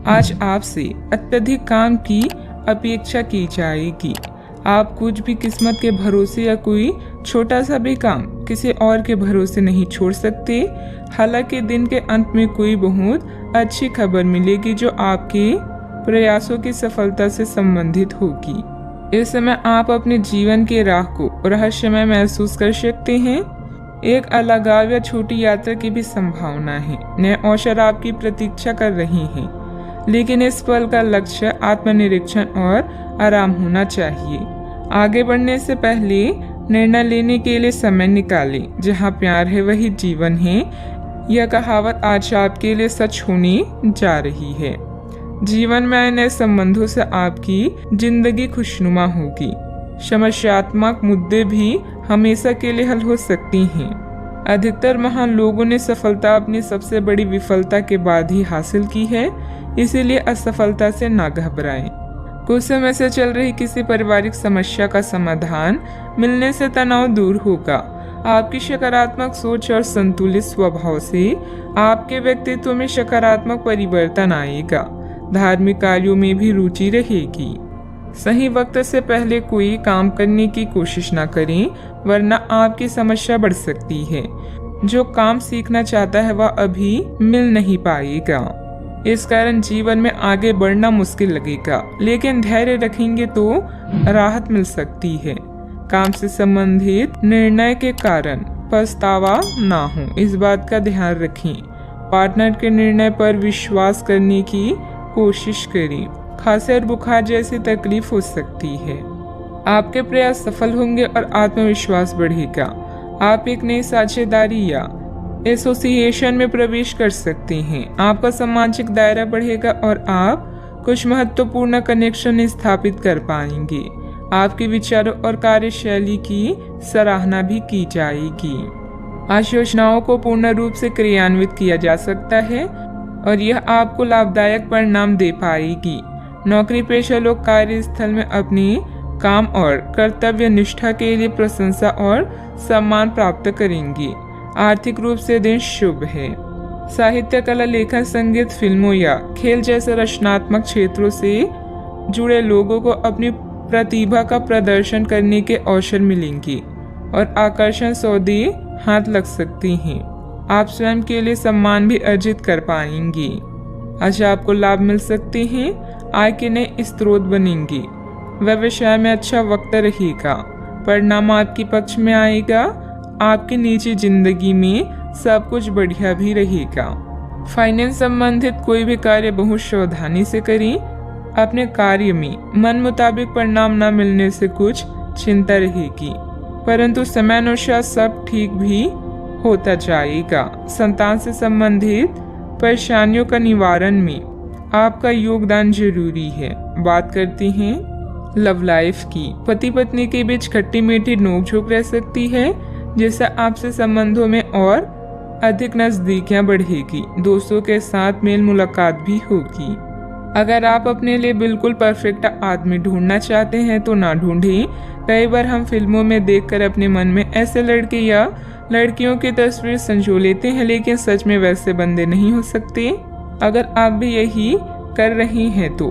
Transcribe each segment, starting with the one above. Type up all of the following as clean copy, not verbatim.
आज आपसे अत्यधिक काम की अपेक्षा की जाएगी। आप कुछ भी किस्मत के भरोसे या कोई छोटा सा भी काम किसी और के भरोसे नहीं छोड़ सकते। हालांकि दिन के अंत में कोई बहुत अच्छी खबर मिलेगी जो आपके प्रयासों की सफलता से संबंधित होगी। इस समय आप अपने जीवन के राह को रहस्यमय महसूस कर सकते हैं। एक अलगाव या छोटी यात्रा की भी संभावना है। नए अवसर आपकी प्रतीक्षा कर रही हैं, लेकिन इस पल का लक्ष्य आत्मनिरीक्षण और आराम होना चाहिए। आगे बढ़ने से पहले निर्णय लेने के लिए समय निकालें। जहाँ प्यार है वही जीवन है। यह कहावत आज आपके लिए सच होने जा रही है। जीवन में आए नए संबंधों से आपकी जिंदगी खुशनुमा होगी। समस्यात्मक मुद्दे भी हमेशा के लिए हल हो सकती हैं। अधिकतर महान लोगों ने सफलता अपनी सबसे बड़ी विफलता के बाद ही हासिल की है, इसीलिए असफलता से ना घबराएं। कुछ समय से चल रही किसी पारिवारिक समस्या का समाधान मिलने से तनाव दूर होगा। आपकी सकारात्मक सोच और संतुलित स्वभाव से आपके व्यक्तित्व में सकारात्मक परिवर्तन आएगा। धार्मिक कार्यों में भी रुचि रहेगी। सही वक्त से पहले कोई काम करने की कोशिश न करें, वरना आपकी समस्या बढ़ सकती है। जो काम सीखना चाहता है वह अभी मिल नहीं पाएगा। इस कारण जीवन में आगे बढ़ना मुश्किल लगेगा, लेकिन धैर्य रखेंगे तो राहत मिल सकती है। काम से संबंधित निर्णय के कारण पछतावा ना हो, इस बात का ध्यान रखें। पार्टनर के निर्णय पर विश्वास करने की कोशिश करें। खांसी और बुखार जैसी तकलीफ हो सकती है। आपके प्रयास सफल होंगे और आत्मविश्वास बढ़ेगा। आप एक नई साझेदारी या एसोसिएशन में प्रवेश कर सकते हैं। आपका सामाजिक दायरा बढ़ेगा और आप कुछ महत्वपूर्ण कनेक्शन स्थापित कर पाएंगे। आपके विचारों और कार्यशैली की सराहना भी की जाएगी। आज योजनाओं को पूर्ण रूप से क्रियान्वित किया जा सकता है और यह आपको लाभदायक परिणाम दे पाएगी। नौकरी पेशा लोग कार्यस्थल में अपनी काम और कर्तव्य निष्ठा के लिए प्रशंसा और सम्मान प्राप्त करेंगे। आर्थिक रूप से दिन शुभ है। साहित्य, कला, लेखन, संगीत, फिल्मों या खेल जैसे रचनात्मक क्षेत्रों से जुड़े लोगों को अपनी प्रतिभा का प्रदर्शन करने के अवसर मिलेंगे और आकर्षण सौदे हाथ लग सकती हैं। आप स्वयं के लिए सम्मान भी अर्जित कर पाएंगे। आज आपको लाभ मिल सकते हैं। आय के नए स्रोत बनेंगे। व्यवसाय में अच्छा वक्त रहेगा। परिणाम आपके पक्ष में आएगा। आपकी निजी जिंदगी में सब कुछ बढ़िया भी रहेगा। फाइनेंस संबंधित कोई भी कार्य बहुत सावधानी से करें। अपने कार्य में मन मुताबिक परिणाम न मिलने से कुछ चिंता रहेगी, परंतु समयानुसार सब ठीक भी होता जाएगा। संतान से संबंधित परेशानियों का निवारण में आपका योगदान जरूरी है। बात करते हैं लव लाइफ की। पति पत्नी के बीच खट्टी मीठी नोकझोंक रह सकती है, जिससे आपसे संबंधों में और अधिक नजदीकियां बढ़ेगी। दोस्तों के साथ मेल मुलाकात भी होगी। अगर आप अपने लिए बिल्कुल परफेक्ट आदमी ढूंढना चाहते हैं तो ना ढूंढें। कई बार हम फिल्मों में देखकर अपने मन में ऐसे लड़के या लड़कियों की तस्वीर संजो लेते हैं, लेकिन सच में वैसे बंदे नहीं हो सकते। अगर आप भी यही कर रही हैं तो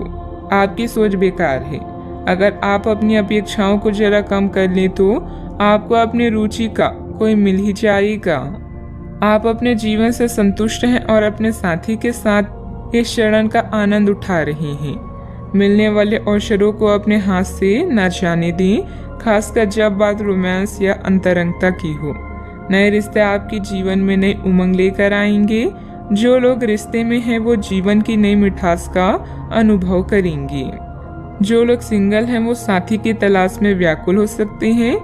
आपकी सोच बेकार है। अगर आप अपनी अपेक्षाओं को जरा कम कर लें तो आपको अपनी रुचि का कोई मिल ही जाएगा। आप अपने जीवन से संतुष्ट हैं और अपने साथी के साथ इस क्षण का आनंद उठा रहे हैं। मिलने वाले अवसरों को अपने हाथ से न जाने दें, खासकर जब बात रोमांस या अंतरंगता की हो। नए रिश्ते आपके जीवन में नई उमंग लेकर आएंगे। जो लोग रिश्ते में हैं वो जीवन की नई मिठास का अनुभव करेंगे। जो लोग सिंगल हैं वो साथी की तलाश में व्याकुल हो सकते हैं।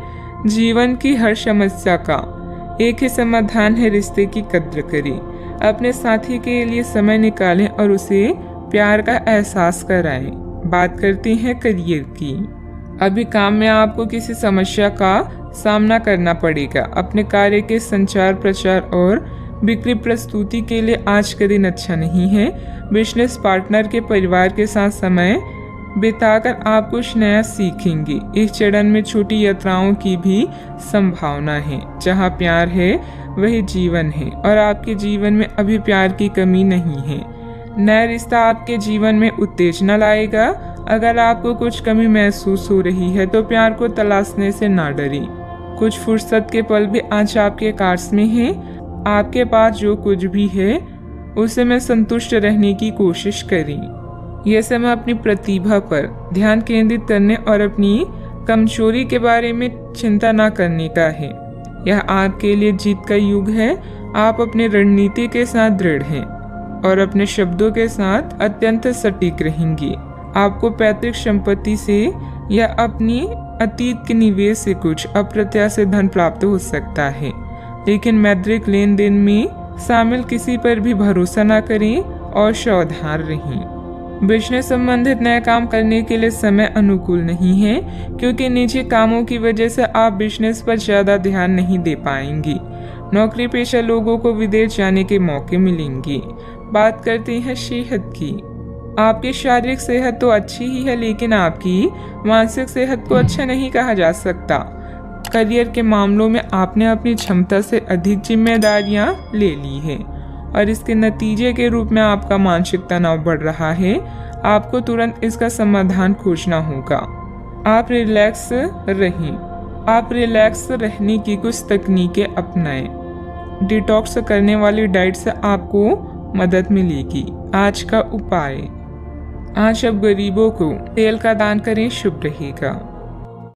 जीवन की हर समस्या का एक ही समाधान है, रिश्ते की कद्र करें। अपने साथी के लिए समय निकालें और उसे प्यार का एहसास कराएं। बात करते हैं करियर की। अभी काम में आपको किसी समस्या का सामना करना पड़ेगा। अपने कार्य के संचार, प्रचार और बिक्री प्रस्तुति के लिए आज का दिन अच्छा नहीं है। बिजनेस पार्टनर के परिवार के साथ समय बिताकर आप कुछ नया सीखेंगे। इस चरण में छोटी यात्राओं की भी संभावना है। जहाँ प्यार है वही जीवन है और आपके जीवन में अभी प्यार की कमी नहीं है, नया रिश्ता आपके जीवन में उत्तेजना लाएगा। अगर आपको कुछ कमी महसूस हो रही है तो प्यार को तलाशने से ना डरें। कुछ फुर्सत के पल भी आज आपके कार्ड्स में हैं। आपके पास जो कुछ भी है उसे में संतुष्ट रहने की कोशिश करें। यह समय अपनी प्रतिभा पर ध्यान केंद्रित करने और अपनी कमजोरी के बारे में चिंता न करने का है। यह आपके लिए जीत का युग है। आप अपनी रणनीति के साथ दृढ़ हैं और अपने शब्दों के साथ अत्यंत सटीक रहेंगे। आपको पैतृक संपत्ति से या अपनी अतीत के निवेश से कुछ अप्रत्याशित धन प्राप्त हो सकता है, लेकिन मौद्रिक लेन देन में शामिल किसी पर भी भरोसा न करें और सावधान रहें। बिजनेस संबंधित नया काम करने के लिए समय अनुकूल नहीं है, क्योंकि निजी कामों की वजह से आप बिजनेस पर ज्यादा ध्यान नहीं दे पाएंगे। नौकरी पेशा लोगों को विदेश जाने के मौके मिलेंगे। बात करते हैं सेहत की। आपकी शारीरिक सेहत तो अच्छी ही है, लेकिन आपकी मानसिक सेहत को अच्छा नहीं कहा जा सकता। करियर के मामलों में आपने अपनी क्षमता से अधिक जिम्मेदारियां ले ली है और इसके नतीजे के रूप में आपका मानसिक तनाव बढ़ रहा है। आपको तुरंत इसका समाधान खोजना होगा। आप रिलैक्स रहने की कुछ तकनीकें अपनाएं। डिटॉक्स करने वाली डाइट से आपको मदद मिलेगी। आज का उपाय, आज अब गरीबों को तेल का दान करें, शुभ रहेगा।